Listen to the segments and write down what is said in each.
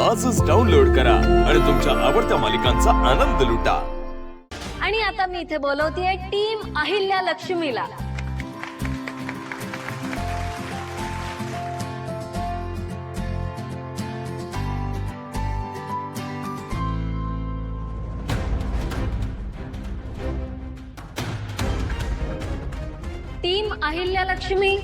आजच डाउनलोड करा आणि तुमच्या आवडत्या मालिकांचा आनंद लुटा। आणि आता मी इथे बोलवतेय टीम अहिल्या लक्ष्मीला। टीम अहिल्या लक्ष्मी,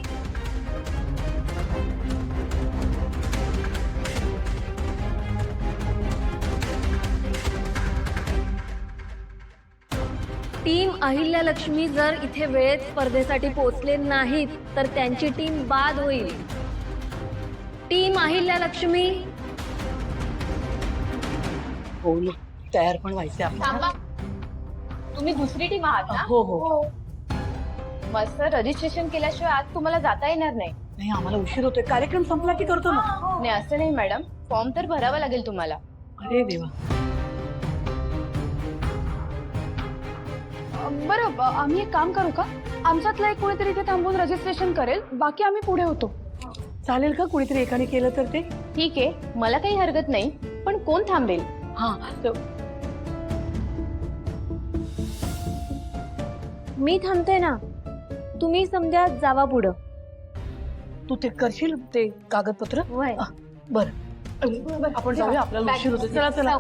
टीम अहिल्या लक्ष्मी जर इथे वेळेत स्पर्धेसाठी पोहोचले नाहीत तर त्यांची टीम बाद होईल। टीम अहिल्या लक्ष्मी, हो तयार पण व्हायचे थांबा. तुम्ही दुसरी टीम आहात ना? हो हो मस्त. रजिस्ट्रेशन केल्याशिवाय आज तुम्हाला जाता येणार नाही. नाही आम्हाला उशीर होतोय, कार्यक्रम संपला की करतो ना। नाही असं नाही मॅडम, फॉर्म तर भरावा लागेल तुम्हाला. अरे देवा, बरं आम्ही एक काम करू का? आमच्यातलं एक कोणीतरी इथे थांबून रजिस्ट्रेशन करेल, बाकी आम्ही पुढे होतो। चालेल का? कुणीतरी एकाने केलं तर ते ठीक आहे, मला काही हरकत नाही, पण कोण थांबेल? हा मी थांबते ना, तुम्ही समजा जावा पुढं। तू ते करशील ते कागदपत्र? वय बरं आपण जाऊया, आपल्याला उशीर होतो। चला चला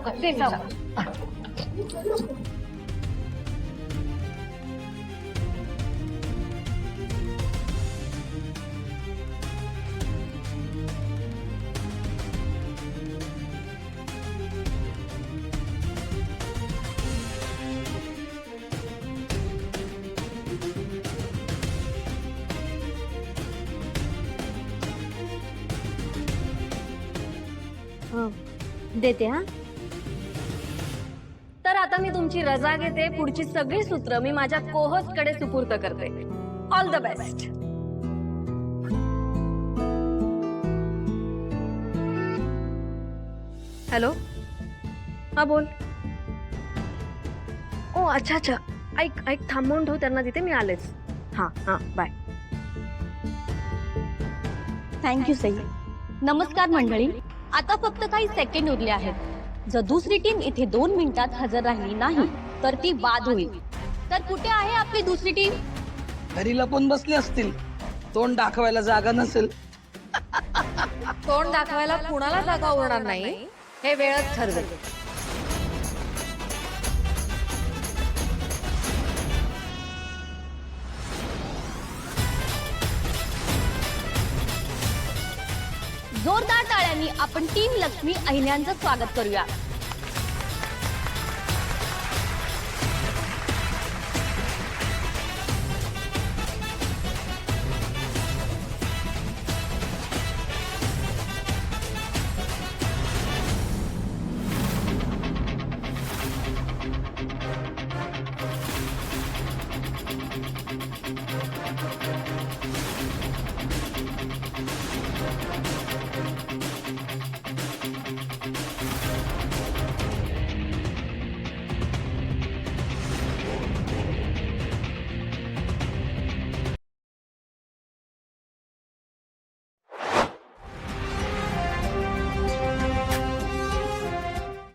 देते हा। तर आता मी तुमची रजा घेते, पुढची सगळी सूत्र मी माझ्या कोहोस्ट कडे सुपूर्द करते। All the best. हॅलो, हा बोल। ओ अच्छा अच्छा, ऐक ऐक, थांबवून ठेव त्यांना तिथे, मी आलेच। हा हा, बाय। थँक्यू सई। नमस्कार मंडळी, आता फक्त काही सेकंड उरले आहेत। जर दुसरी टीम इथे 2 मिनिटात हजर राहिली नाही तर ती बाद होईल। तर कुठे आहे आपली दुसरी टीम? घरी लपून बसले असतील, तोंड दाखवायला जागा नसेल। तोंड दाखवायला कुणाला जागा उरणार नाही हे वेळच ठरवेल। जोरदार टाळ्यांनी आपण टीम लक्ष्मी अहिल्यांचं स्वागत करूया।